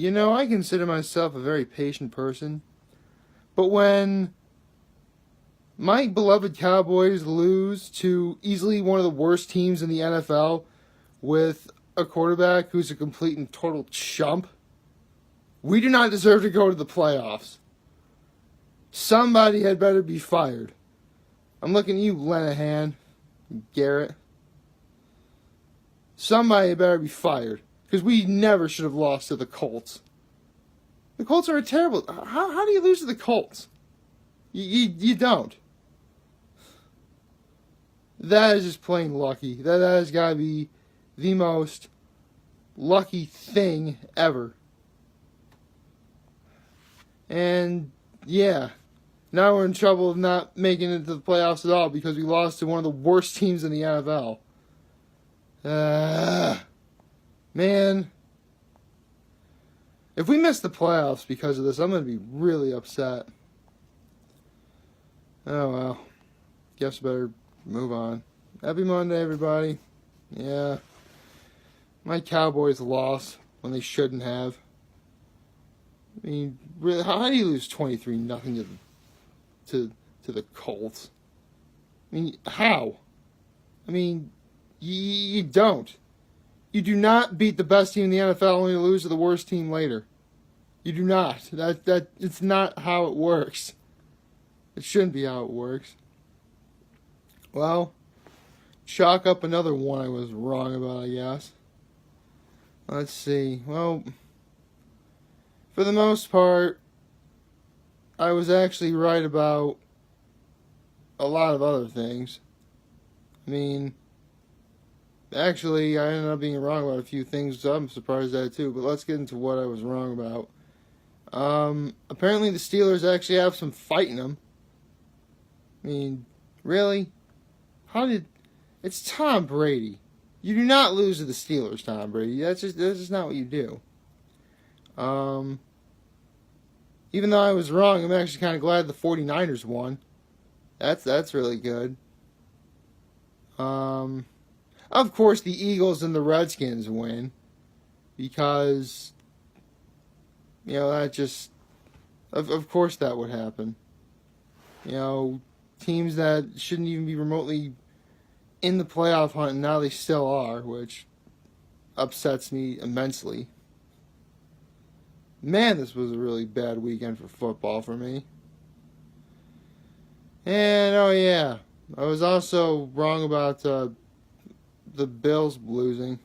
I consider myself a very patient person, but when my beloved Cowboys lose to easily one of the worst teams in the NFL with a quarterback who's a complete and total chump, we do not deserve to go to the playoffs. Somebody had better be fired. I'm looking at you, Lenahan, Garrett. Somebody had better be fired. Because we never should have lost to the Colts. The Colts are a terrible... How do you lose to the Colts? You don't. That is just plain lucky. That has got to be the most lucky thing ever. And, yeah. Now we're in trouble of not making it to the playoffs at all because we lost to one of the worst teams in the NFL. Man. If we miss the playoffs because of this, I'm going to be really upset. Oh, well. Guess I better move on. Happy Monday, everybody. Yeah. My Cowboys lost when they shouldn't have. I mean, really, how do you lose 23-0 to the Colts? I mean, how? I mean, you don't. You do not beat the best team in the NFL only to lose to the worst team later. You do not. It's not how it works. It shouldn't be how it works. Well, chalk up another one I was wrong about, I guess. Let's see. Well, for the most part, I was actually right about a lot of other things. I mean, actually, I ended up being wrong about a few things, so I'm surprised at it too. But let's get into what I was wrong about. Apparently the Steelers actually have some fight in them. I mean, really? It's Tom Brady. You do not lose to the Steelers, Tom Brady. That's just not what you do. Even though I was wrong, I'm actually kind of glad the 49ers won. That's really good. Of course, the Eagles and the Redskins win because, that just, of course that would happen. Teams that shouldn't even be remotely in the playoff hunt, and now they still are, which upsets me immensely. Man, this was a really bad weekend for football for me. And, oh yeah, I was also wrong about the Bills losing.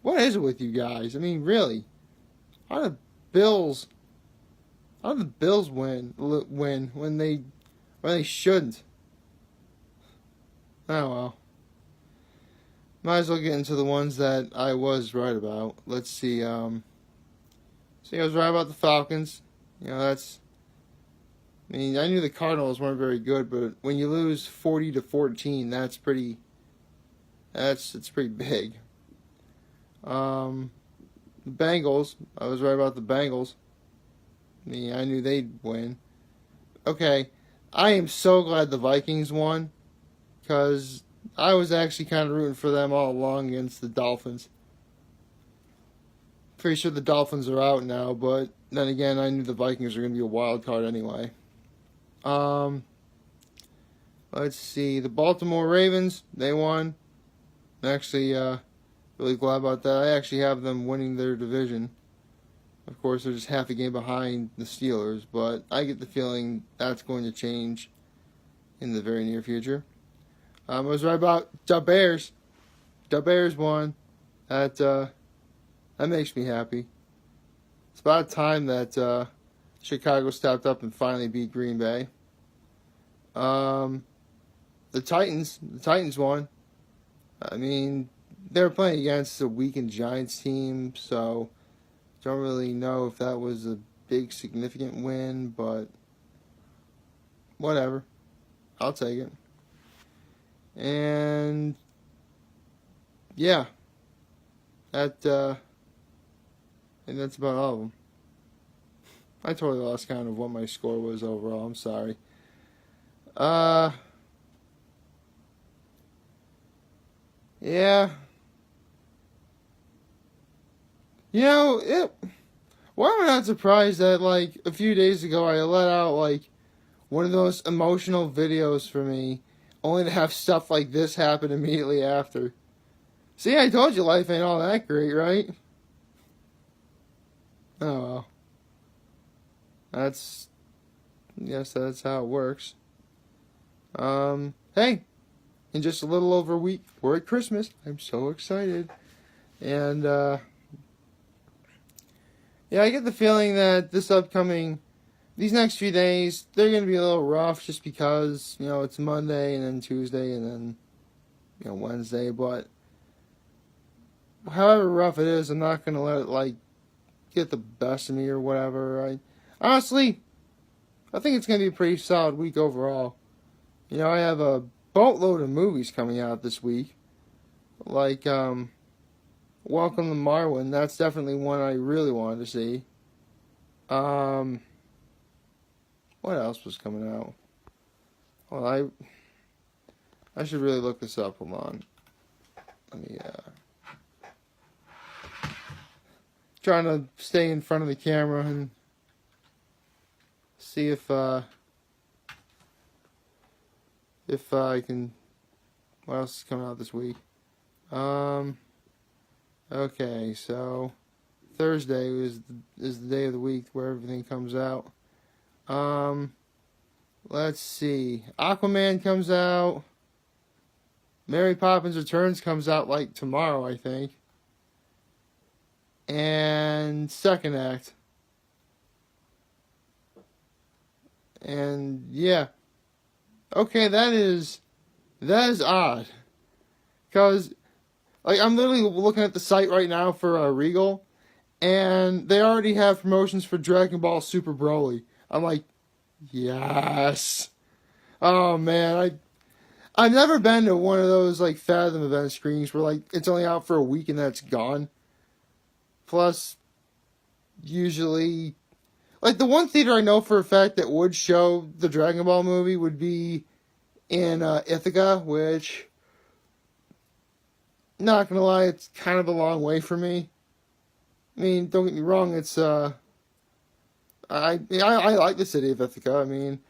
What is it with you guys? I mean, really? How do the Bills win when they shouldn't? Oh well. Might as well get into the ones that I was right about. Let's see. I was right about the Falcons. I knew the Cardinals weren't very good, but when you lose 40-14, it's pretty big. The Bengals, I was right about the Bengals. I knew they'd win. Okay, I am so glad the Vikings won, because I was actually kind of rooting for them all along against the Dolphins. Pretty sure the Dolphins are out now, but then again, I knew the Vikings were going to be a wild card anyway. Let's see. The Baltimore Ravens, they won. I'm actually really glad about that. I actually have them winning their division. Of course, they're just half a game behind the Steelers, but I get the feeling that's going to change in the very near future. I was right about the Bears. The Bears won. That makes me happy. It's about time that Chicago stepped up and finally beat Green Bay. The Titans won. I mean, they were playing against a weakened Giants team, so don't really know if that was a big significant win, but whatever. I'll take it. And yeah, I think that's about all of them. I totally lost count of what my score was overall. I'm sorry. Yeah. You know, why am I not surprised that, like, a few days ago I let out, like, one of the most emotional videos for me, only to have stuff like this happen immediately after. See, I told you life ain't all that great, right? Oh well. Yes, that's how it works. Hey, in just a little over a week, we're at Christmas. I'm so excited. And, yeah, I get the feeling that these next few days, they're going to be a little rough just because, it's Monday and then Tuesday and then, Wednesday. But however rough it is, I'm not going to let it, like, get the best of me or whatever. Honestly, I think it's going to be a pretty solid week overall. I have a boatload of movies coming out this week. Like, Welcome to Marwin. That's definitely one I really wanted to see. What else was coming out? Well, I should really look this up. Hold on. Let me, trying to stay in front of the camera and see if I can. What else is coming out this week? Okay, so Thursday is the day of the week where everything comes out. Let's see. Aquaman comes out. Mary Poppins Returns comes out like tomorrow, I think. And second act. And yeah. Okay, that is odd. Because, like, I'm literally looking at the site right now for Regal, and they already have promotions for Dragon Ball Super Broly. I'm like, yes. Oh man, I've never been to one of those like Fathom event screenings where like it's only out for a week and then it's gone. Plus, usually, like the one theater I know for a fact that would show the Dragon Ball movie would be in Ithaca, which, not gonna lie, it's kind of a long way for me. I mean, don't get me wrong, it's I like the city of Ithaca. I mean,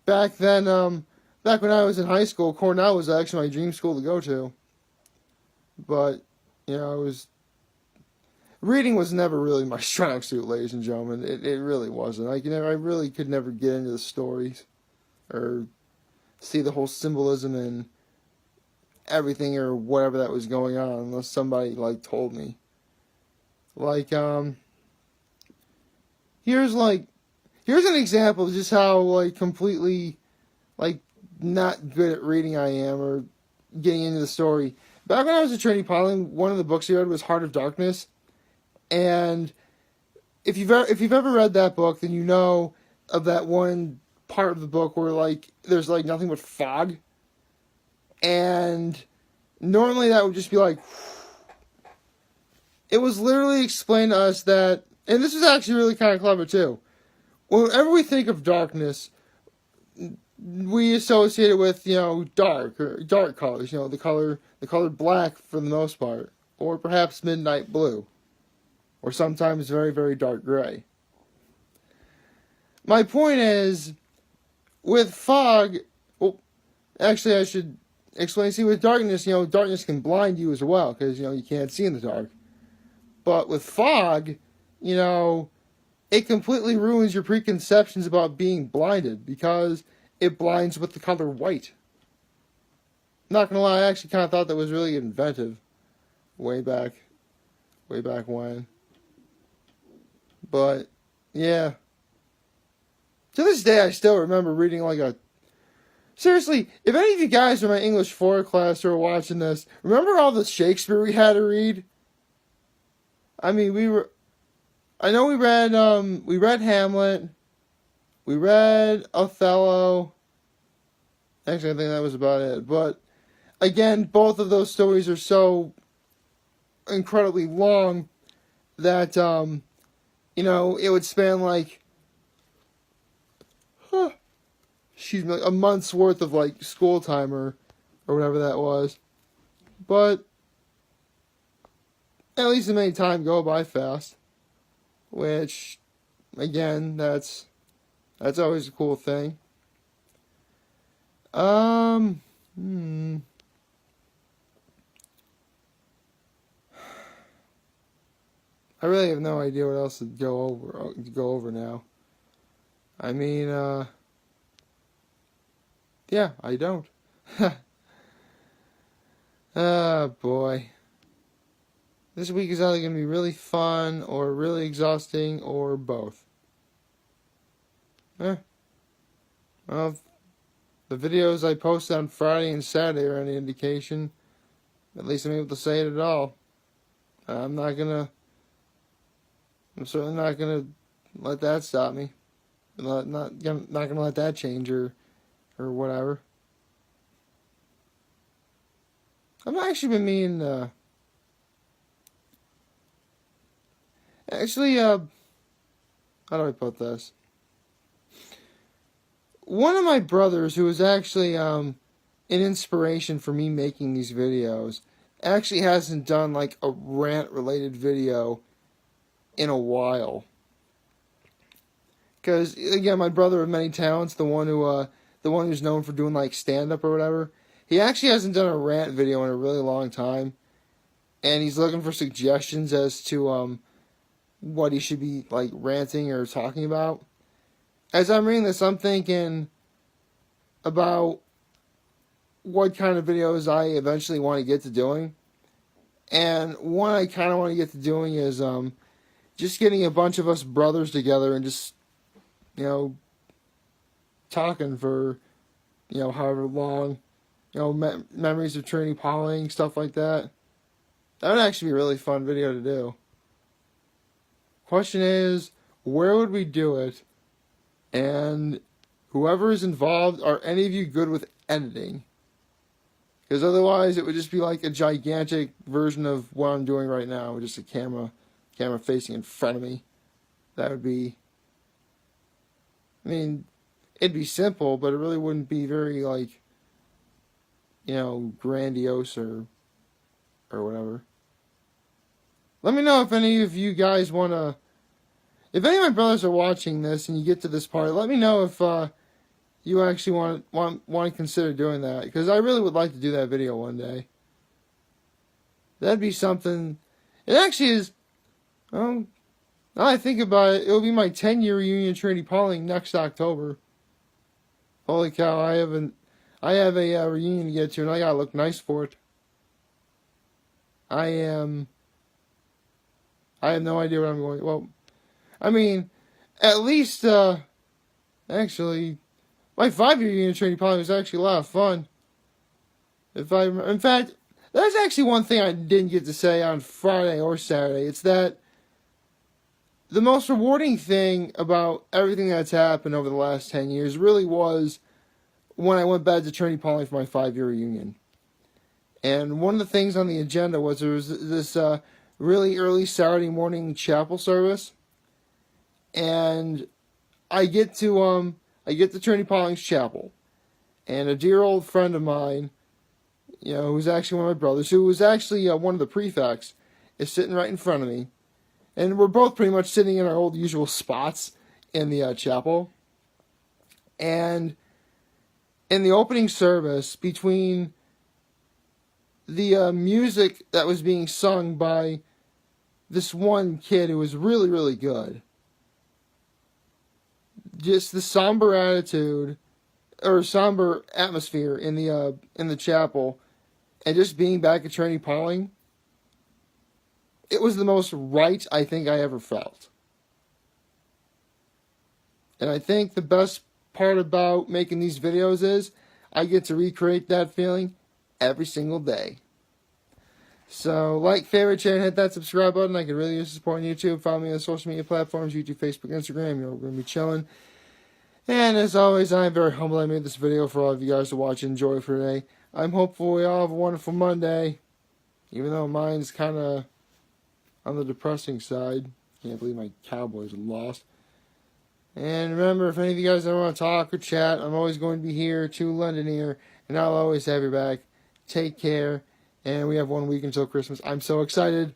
back then, back when I was in high school, Cornell was actually my dream school to go to. But, reading was never really my strong suit, ladies and gentlemen. It really wasn't. I really could never get into the stories or see the whole symbolism and everything or whatever that was going on unless somebody like told me. Like, here's an example of just how like completely like not good at reading I am or getting into the story. Back when I was a trainee pilot, one of the books I read was Heart of Darkness. And if you've ever read that book, then you know of that one part of the book where like there's like nothing but fog. And normally that would just be like, it was literally explained to us that, and this was actually really kind of clever too. Whenever we think of darkness, we associate it with, dark or dark colors, the color black for the most part, or perhaps midnight blue, or sometimes very, very dark gray. My point is, with fog, well, actually I should explain, see, with darkness, darkness can blind you as well, because, you can't see in the dark. But with fog, it completely ruins your preconceptions about being blinded, because it blinds with the color white. Not gonna lie, I actually kind of thought that was really inventive way back when. But, yeah. To this day, I still remember reading seriously, if any of you guys in my English 4 class who are watching this, remember all the Shakespeare we had to read? I mean, we read Hamlet, we read Othello. Actually, I think that was about it. But, again, both of those stories are so incredibly long that, it would span like, a month's worth of like school time or whatever that was. But at least it made time go by fast. Which, again, that's always a cool thing. I really have no idea what else to go over now. I mean, yeah, I don't. Oh, boy. This week is either going to be really fun or really exhausting or both. Well, if the videos I post on Friday and Saturday are any indication, at least I'm able to say it at all. I'm certainly not gonna let that stop me. Not gonna let that change or whatever. I've actually been meaning. How do I put this? One of my brothers, who was actually an inspiration for me making these videos, actually hasn't done like a rant-related video in a while. Because again, my brother of many talents, the one who's known for doing like stand-up or whatever, he actually hasn't done a rant video in a really long time, and he's looking for suggestions as to what he should be like ranting or talking about. As I'm reading this, I'm thinking about what kind of videos I eventually want to get to doing. And one I kind of want to get to doing is just getting a bunch of us brothers together and just, talking for, however long, memories of Trinity Pauling, stuff like that. That would actually be a really fun video to do. Question is, where would we do it? And whoever is involved, are any of you good with editing? Because otherwise it would just be like a gigantic version of what I'm doing right now, with just a camera facing in front of me. That would be, it'd be simple, but it really wouldn't be very like, grandiose or whatever. Let me know if any of you guys want to, if any of my brothers are watching this and you get to this part, let me know if you actually want to consider doing that, because I really would like to do that video one day. That'd be something. It actually is. Now I think about it, it'll be my 10-year reunion Trinity Pauling next October. Holy cow! I have a reunion to get to, and I gotta look nice for it. I have no idea what I'm going. Well, at least, actually, my 5-year reunion Trinity Pauling was actually a lot of fun. In fact, that's actually one thing I didn't get to say on Friday or Saturday. It's that the most rewarding thing about everything that's happened over the last 10 years really was when I went back to Trinity Pauling for my 5-year reunion. And one of the things on the agenda was there was this really early Saturday morning chapel service. And I get to Trinity Pauling's chapel. And a dear old friend of mine, who's actually one of my brothers, who was actually one of the prefects, is sitting right in front of me. And we're both pretty much sitting in our old usual spots in the chapel. And in the opening service, between the music that was being sung by this one kid who was really, really good, just the somber attitude or somber atmosphere in the chapel, and just being back at Trinity Pauling, it was the most right I think I ever felt. And I think the best part about making these videos is I get to recreate that feeling every single day. So, like, favorite, share, and hit that subscribe button. I could really use the support on YouTube. Follow me on the social media platforms, YouTube, Facebook, Instagram. You're going to be chilling. And as always, I am very humble I made this video for all of you guys to watch and enjoy for today. I'm hopeful we all have a wonderful Monday, even though mine's kind of on the depressing side. Can't believe my Cowboys lost. And remember, if any of you guys ever want to talk or chat, I'm always going to be here to lend an ear, and I'll always have your back. Take care, and we have 1 week until Christmas. I'm so excited.